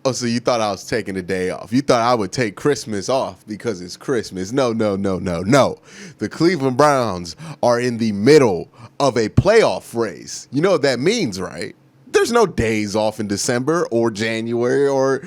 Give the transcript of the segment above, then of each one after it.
Oh, so you thought I was taking a day off. You thought I would take Christmas off because it's Christmas. No, no, no, no, no. The Cleveland Browns are in the middle of a playoff race. You know what that means, right? There's no days off in December or January or,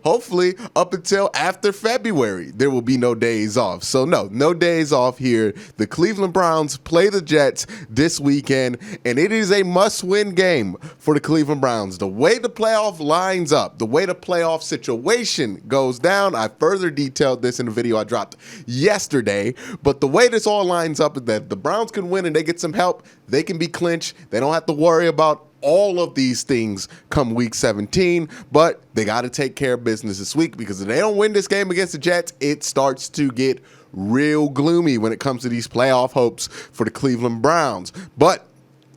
hopefully up until after February, there will be no days off. So no days off here. The Cleveland Browns play the Jets this weekend, and it is a must-win game for the Cleveland Browns. The way the playoff lines up, the way the playoff situation goes down, I further detailed this in a video I dropped yesterday, but the way this all lines up is that the Browns can win and they get some help. They can be clinched. They don't have to worry about all of these things come week 17, but they got to take care of business this week, because if they don't win this game against the Jets, it starts to get real gloomy when it comes to these playoff hopes for the Cleveland Browns. But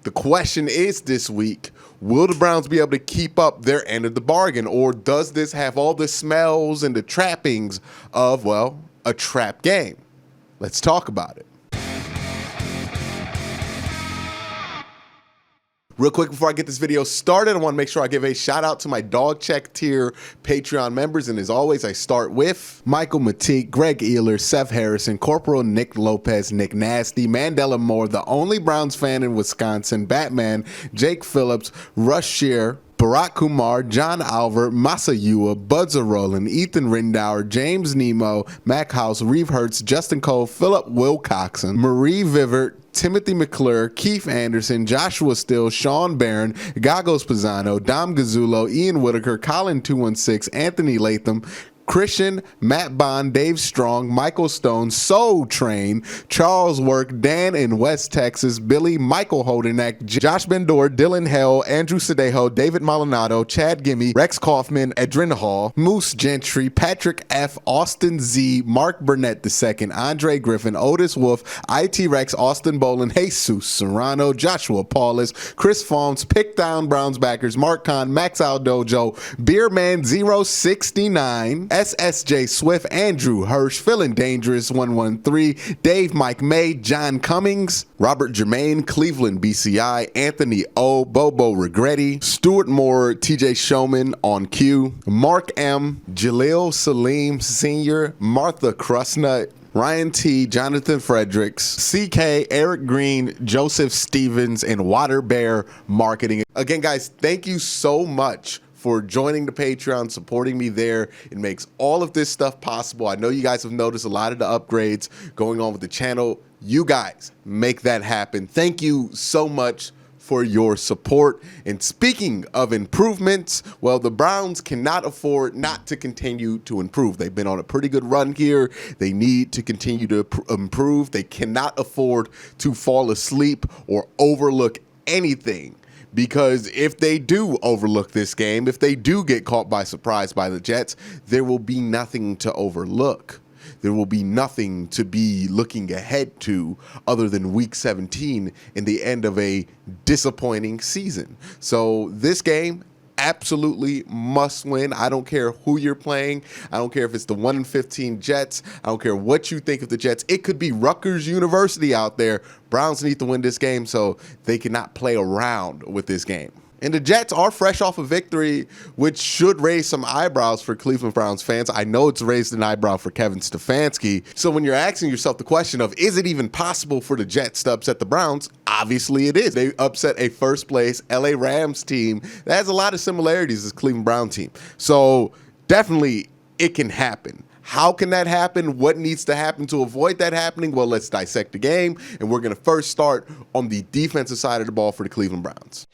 the question is this week, will the Browns be able to keep up their end of the bargain, or does this have all the smells and the trappings of, well, a trap game? Let's talk about it. Real quick before I get this video started, I want to make sure I give a shout out to my Dog Check tier Patreon members. And as always, I start with Michael Matique, Greg Ealer, Seth Harrison, Corporal Nick Lopez, Nick Nasty, Mandela Moore, the only Browns fan in Wisconsin, Batman, Jake Phillips, Rush Shear, Barack Kumar, John Alver, Masayua, Budza Roland, Ethan Rindauer, James Nemo, Mac House, Reeve Hertz, Justin Cole, Philip Wilcoxon, Marie Vivert, Timothy McClure, Keith Anderson, Joshua Still, Sean Barron, Gagos Pisano, Dom Gazzulo, Ian Whitaker, Colin 216, Anthony Latham, Christian, Matt Bond, Dave Strong, Michael Stone, Soul Train, Charles Work, Dan in West Texas, Billy, Michael Holdenack, Josh Bendor, Dylan Hell, Andrew Sedejo, David Maldonado, Chad Gimme, Rex Kaufman, Edrin Hall, Moose Gentry, Patrick F., Austin Z., Mark Burnett II, Andre Griffin, Otis Wolf, IT Rex, Austin Bolin, Jesus Serrano, Joshua Paulus, Chris Fawns, Pick Down Browns Backers, Mark Kahn, Max Al Dojo, Beerman 069, SSJ Swift, Andrew Hirsch, Feeling Dangerous 113, Dave Mike May, John Cummings, Robert Germain, Cleveland BCI, Anthony O, Bobo Regretti, Stuart Moore, TJ Showman on cue, Mark M, Jalil Salim Sr., Martha Crusnut, Ryan T, Jonathan Fredericks, CK, Eric Green, Joseph Stevens, and Water Bear Marketing. Again, guys, thank you so much for joining the Patreon, supporting me there. It makes all of this stuff possible. I know you guys have noticed a lot of the upgrades going on with the channel. You guys make that happen. Thank you so much for your support. And speaking of improvements, well, the Browns cannot afford not to continue to improve. They've been on a pretty good run here. They need to continue to improve. They cannot afford to fall asleep or overlook anything. Because if they do overlook this game, if they do get caught by surprise by the Jets, there will be nothing to overlook. There will be nothing to be looking ahead to other than week 17 in the end of a disappointing season. So this game, absolutely must win. I don't care who you're playing. I don't care if it's the 1-15 Jets. I don't care what you think of the Jets. It could be Rutgers University out there. Browns need to win this game, so they cannot play around with this game. And the Jets are fresh off a victory, which should raise some eyebrows for Cleveland Browns fans. I know it's raised an eyebrow for Kevin Stefanski. So when you're asking yourself the question of, is it even possible for the Jets to upset the Browns? Obviously it is. They upset a first place LA Rams team that has a lot of similarities as Cleveland Brown team. So definitely it can happen. How can that happen? What needs to happen to avoid that happening? Well, let's dissect the game. And we're going to first start on the defensive side of the ball for the Cleveland Browns.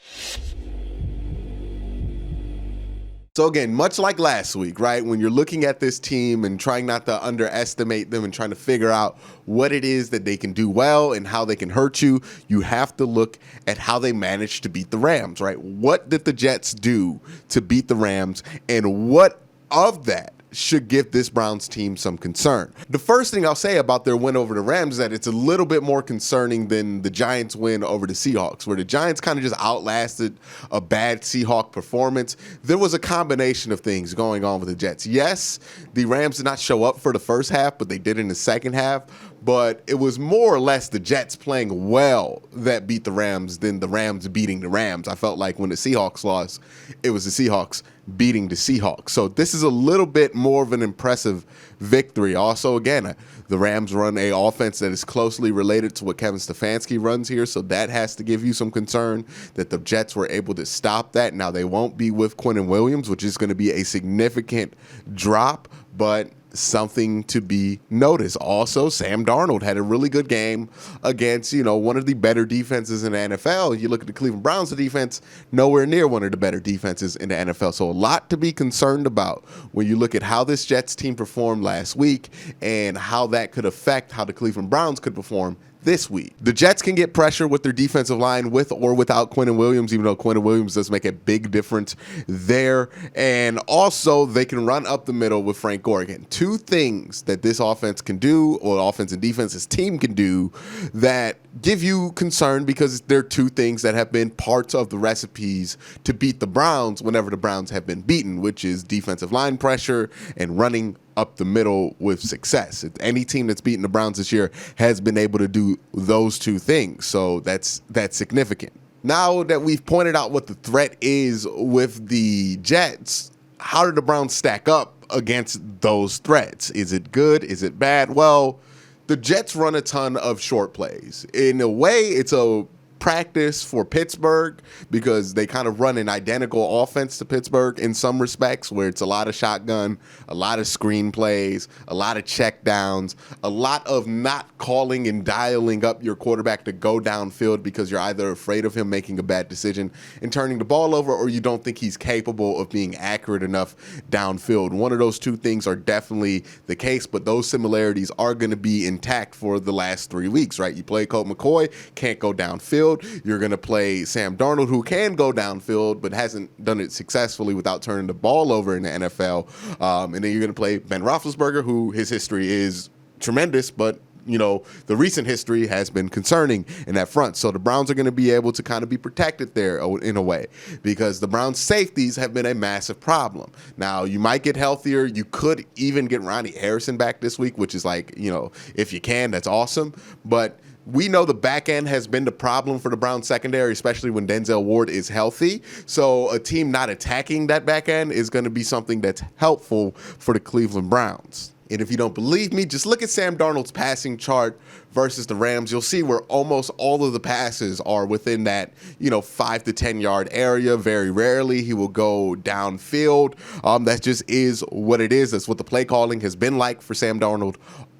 So again, much like last week, right, when you're looking at this team and trying not to underestimate them and trying to figure out what it is that they can do well and how they can hurt you, you have to look at how they managed to beat the Rams, right? What did the Jets do to beat the Rams, and what of that should give this Browns team some concern? The first thing I'll say about their win over the Rams is that it's a little bit more concerning than the Giants win over the Seahawks, where the Giants kind of just outlasted a bad Seahawk performance. There was a combination of things going on with the Jets. Yes, the Rams did not show up for the first half, but they did in the second half. But it was more or less the Jets playing well that beat the Rams than the Rams beating the Rams. I felt like when the Seahawks lost, it was the Seahawks beating the Seahawks. So this is a little bit more of an impressive victory. Also, again, the Rams run a offense that is closely related to what Kevin Stefanski runs here, so that has to give you some concern that the Jets were able to stop that. Now, they won't be with Quinton Williams, which is going to be a significant drop, but something to be noticed. Also, Sam Darnold had a really good game against, one of the better defenses in the NFL. You look at the Cleveland Browns, the defense, nowhere near one of the better defenses in the NFL. So a lot to be concerned about when you look at how this Jets team performed last week and how that could affect how the Cleveland Browns could perform this week. The Jets can get pressure with their defensive line with or without Quinton Williams, even though Quinton Williams does make a big difference there. And also, they can run up the middle with Frank Gore. Again, two things that this offense can do, or offense and defense, this team can do, that give you concern because they're two things that have been parts of the recipes to beat the Browns whenever the Browns have been beaten, which is defensive line pressure and running up the middle with success. Any team that's beaten the Browns this year has been able to do those two things, so that's significant. Now that we've pointed out what the threat is with the Jets, how do the Browns stack up against those threats? Is it good? Is it bad? Well, the Jets run a ton of short plays. In a way, it's a practice for Pittsburgh because they kind of run an identical offense to Pittsburgh in some respects, where it's a lot of shotgun, a lot of screen plays, a lot of check downs, a lot of not calling and dialing up your quarterback to go downfield because you're either afraid of him making a bad decision and turning the ball over, or you don't think he's capable of being accurate enough downfield. One of those two things are definitely the case, but those similarities are going to be intact for the last 3 weeks, right? You play Colt McCoy, can't go downfield. You're going to play Sam Darnold, who can go downfield but hasn't done it successfully without turning the ball over in the NFL. And then you're going to play Ben Roethlisberger, who his history is tremendous, but the recent history has been concerning in that front. So the Browns are going to be able to kind of be protected there in a way because the Browns' safeties have been a massive problem. Now, you might get healthier. You could even get Ronnie Harrison back this week, which is like, if you can, that's awesome. But we know the back end has been the problem for the Browns secondary, especially when Denzel Ward is healthy. So a team not attacking that back end is going to be something that's helpful for the Cleveland Browns. And if you don't believe me, just look at Sam Darnold's passing chart versus the Rams. You'll see where almost all of the passes are within that, 5 to 10 yard area. Very rarely he will go downfield. That just is what it is. That's what the play calling has been like for Sam Darnold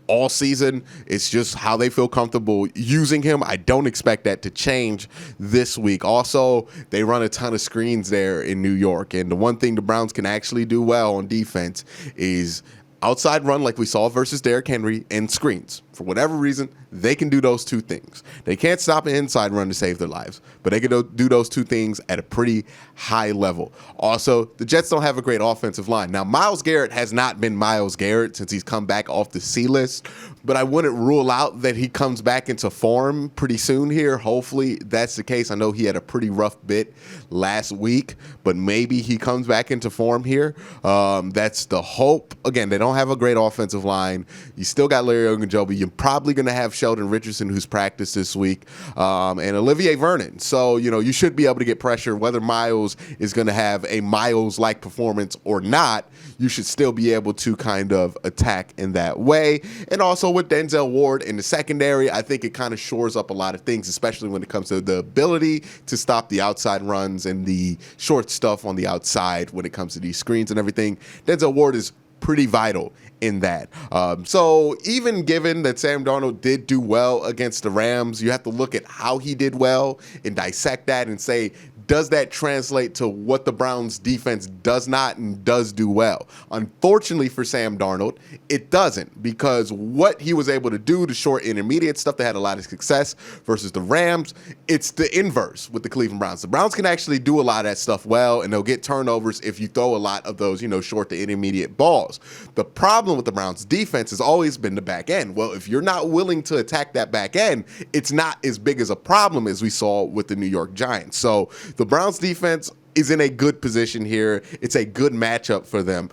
all season. It's just how they feel comfortable using him. I don't expect that to change this week. Also, they run a ton of screens there in New York. And the one thing the Browns can actually do well on defense is outside run like we saw versus Derrick Henry and screens. For whatever reason, they can do those two things. They can't stop an inside run to save their lives, but they can do those two things at a pretty high level. Also, the Jets don't have a great offensive line. Now, Myles Garrett has not been Myles Garrett since he's come back off the C list, but I wouldn't rule out that he comes back into form pretty soon here. Hopefully that's the case. I know he had a pretty rough bit last week, but maybe he comes back into form here. That's the hope. Again, they don't have a great offensive line. You still got Larry Ogunjobi. You're probably going to have Sheldon Richardson, who's practiced this week, and Olivier Vernon. So, you should be able to get pressure. Whether Myles is going to have a Myles-like performance or not, you should still be able to kind of attack in that way. And also with Denzel Ward in the secondary, I think it kind of shores up a lot of things, especially when it comes to the ability to stop the outside runs and the short stuff on the outside when it comes to these screens and everything. Denzel Ward is pretty vital in that. So even given that Sam Darnold did do well against the Rams, you have to look at how he did well and dissect that and say, does that translate to what the Browns defense does not and does do well? Unfortunately for Sam Darnold, it doesn't, because what he was able to do, the short intermediate stuff that had a lot of success versus the Rams, it's the inverse with the Cleveland Browns. The Browns can actually do a lot of that stuff well, and they'll get turnovers if you throw a lot of those, short to intermediate balls. The problem with the Browns defense has always been the back end. Well, if you're not willing to attack that back end, it's not as big as a problem as we saw with the New York Giants. So the Browns defense is in a good position here. It's a good matchup for them.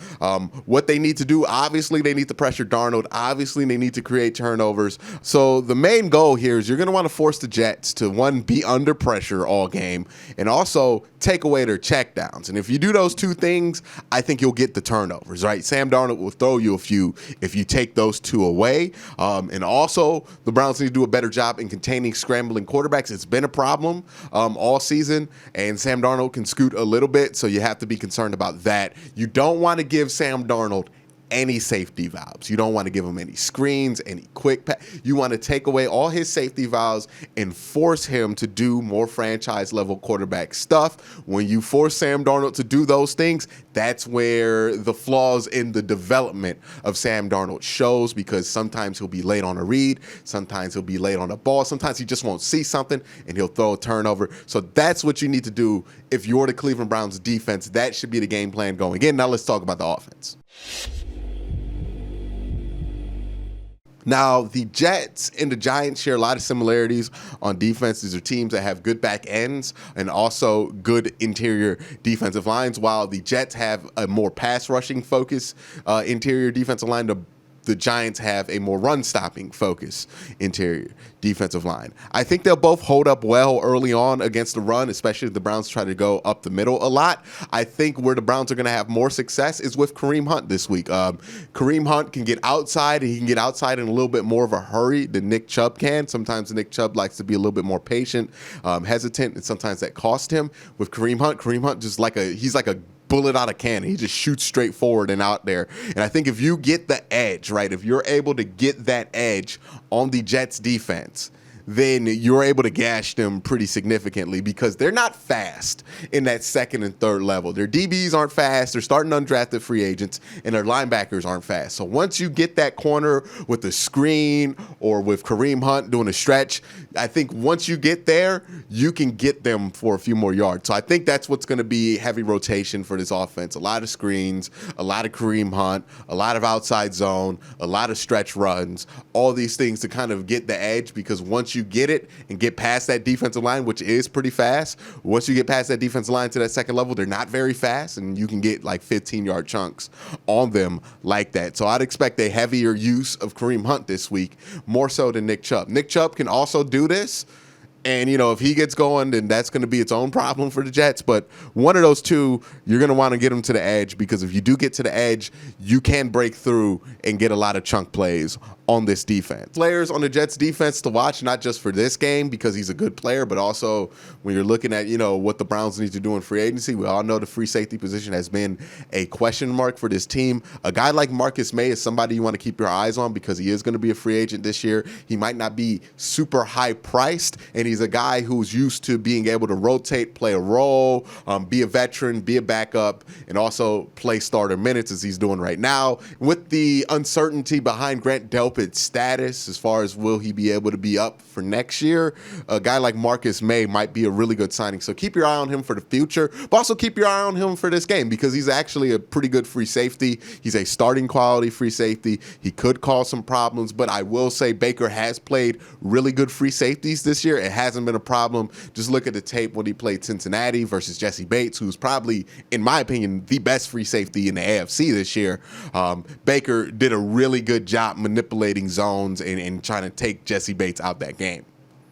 What they need to do, obviously, they need to pressure Darnold. Obviously, they need to create turnovers. So the main goal here is you're going to want to force the Jets to, one, be under pressure all game, and also take away their checkdowns. And if you do those two things, I think you'll get the turnovers, right? Sam Darnold will throw you a few if you take those two away. And also, the Browns need to do a better job in containing scrambling quarterbacks. It's been a problem all season, and Sam Darnold can scoot a little bit, so you have to be concerned about that. You don't want to give Sam Darnold any safety valves. You don't want to give him any screens, any quick you want to take away all his safety valves and force him to do more franchise level quarterback stuff. When you force Sam Darnold to do those things, that's where the flaws in the development of Sam Darnold shows, because sometimes he'll be late on a read, sometimes he'll be late on a ball, sometimes he just won't see something and he'll throw a turnover. So that's what you need to do if you're the Cleveland Browns defense. That should be the game plan going in. Now let's talk about the offense. Now, the Jets and the Giants share a lot of similarities on defense. These are teams that have good back ends and also good interior defensive lines. While the Jets have a more pass rushing focus interior defensive line, the Giants have a more run-stopping focus interior defensive line. I think they'll both hold up well early on against the run, especially if the Browns try to go up the middle a lot. I think where the Browns are going to have more success is with Kareem Hunt this week. Kareem Hunt can get outside, and he can get outside in a little bit more of a hurry than Nick Chubb can. Sometimes Nick Chubb likes to be a little bit more patient, hesitant, and sometimes that costs him. With Kareem Hunt just he's like a bullet out of cannon. He just shoots straight forward and out there. And I think if you get the edge, right, if you're able to get that edge on the Jets defense, then you're able to gash them pretty significantly, because they're not fast in that second and third level. Their DBs aren't fast. They're starting undrafted free agents, and their linebackers aren't fast. So once you get that corner with a screen or with Kareem Hunt doing a stretch, I think once you get there, you can get them for a few more yards. So I think that's what's going to be heavy rotation for this offense. A lot of screens, a lot of Kareem Hunt, a lot of outside zone, a lot of stretch runs, all these things to kind of get the edge, because once you get it and get past that defensive line, which is pretty fast, once you get past that defensive line to that second level, they're not very fast, and you can get like 15-yard chunks on them like that. So I'd expect a heavier use of Kareem Hunt this week, more so than Nick Chubb. Nick Chubb can also do this, and, if he gets going, then that's going to be its own problem for the Jets. But one of those two, you're going to want to get him to the edge, because if you do get to the edge, you can break through and get a lot of chunk plays on this defense. Players on the Jets defense to watch, not just for this game because he's a good player, but also when you're looking at, what the Browns need to do in free agency. We all know the free safety position has been a question mark for this team. A guy like Marcus May is somebody you want to keep your eyes on, because he is going to be a free agent this year. He might not be super high priced, and he's a guy who's used to being able to rotate, play a role, be a veteran, be a backup, and also play starter minutes as he's doing right now. With the uncertainty behind Grant Delpit's status, as far as will he be able to be up for next year, a guy like Marcus May might be a really good signing. So keep your eye on him for the future, but also keep your eye on him for this game, because he's actually a pretty good free safety. He's a starting quality free safety. He could cause some problems, but I will say Baker has played really good free safeties this year. It hasn't been a problem. Just look at the tape when he played Cincinnati versus Jesse Bates, who's probably, in my opinion, the best free safety in the AFC this year. Baker did a really good job manipulating zones and trying to take Jesse Bates out that game.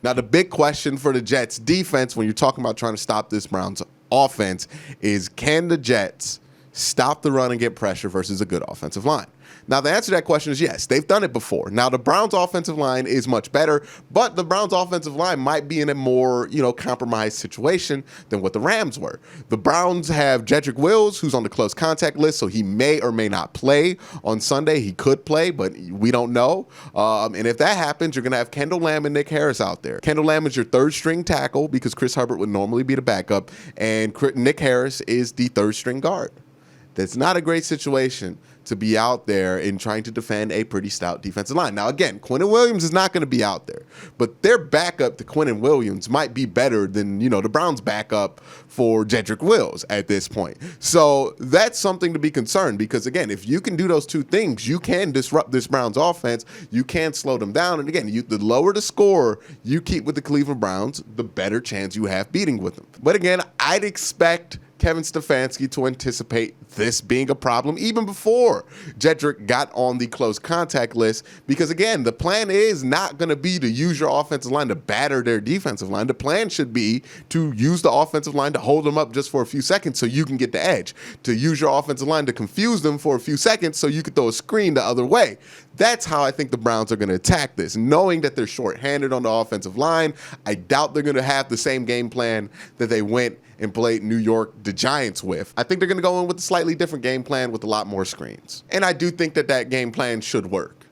Now, the big question for the Jets defense when you're talking about trying to stop this Browns offense is, can the Jets stop the run and get pressure versus a good offensive line? Now, the answer to that question is yes. They've done it before. Now, the Browns' offensive line is much better, but the Browns' offensive line might be in a more, compromised situation than what the Rams were. The Browns have Jedrick Wills, who's on the close contact list, so he may or may not play on Sunday. He could play, but we don't know. And if that happens, you're going to have Kendall Lamb and Nick Harris out there. Kendall Lamb is your third-string tackle, because Chris Hubbard would normally be the backup, and Nick Harris is the third-string guard. That's not a great situation to be out there in trying to defend a pretty stout defensive line. Now, again, Quinnen Williams is not going to be out there, but their backup to Quinnen Williams might be better than, the Browns' backup for Jedrick Wills at this point. So that's something to be concerned, because, again, if you can do those two things, you can disrupt this Browns offense. You can slow them down. And, again, the lower the score you keep with the Cleveland Browns, the better chance you have beating with them. But, again, I'd expect Kevin Stefanski to anticipate this being a problem even before Jedrick got on the close contact list, because again, the plan is not going to be to use your offensive line to batter their defensive line. The plan should be to use the offensive line to hold them up just for a few seconds so you can get the edge, to use your offensive line to confuse them for a few seconds so you can throw a screen the other way. That's how I think the Browns are going to attack this, knowing that they're shorthanded on the offensive line. I doubt they're going to have the same game plan that they went and played New York, the Giants, with. I think they're going to go in with a slightly different game plan with a lot more screens. And I do think that that game plan should work.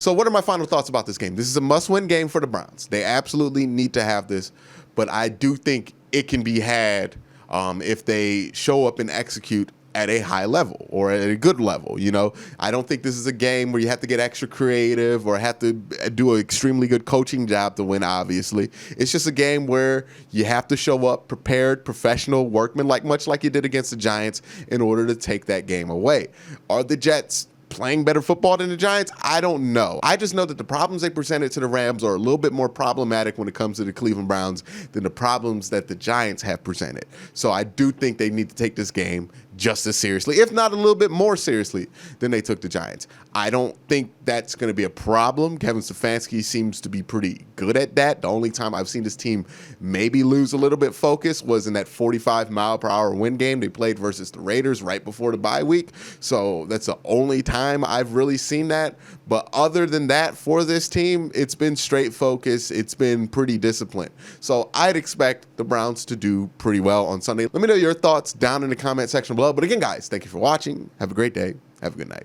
So what are my final thoughts about this game? This is a must-win game for the Browns. They absolutely need to have this, but I do think it can be had if they show up and execute at a high level or at a good level. You know, I don't think this is a game where you have to get extra creative or have to do an extremely good coaching job to win, obviously. It's just a game where you have to show up prepared, professional workman, much like you did against the Giants, in order to take that game away. Are the Jets playing better football than the Giants? I don't know. I just know that the problems they presented to the Rams are a little bit more problematic when it comes to the Cleveland Browns than the problems that the Giants have presented. So I do think they need to take this game just as seriously, if not a little bit more seriously than they took the Giants. I don't think that's going to be a problem. Kevin Stefanski seems to be pretty good at that. The only time I've seen this team maybe lose a little bit focus was in that 45-mile-per-hour wind game they played versus the Raiders right before the bye week. So that's the only time I've really seen that. But other than that, for this team, it's been straight focus. It's been pretty disciplined. So I'd expect the Browns to do pretty well on Sunday. Let me know your thoughts down in the comment section below. But again, guys, thank you for watching. Have a great day. Have a good night.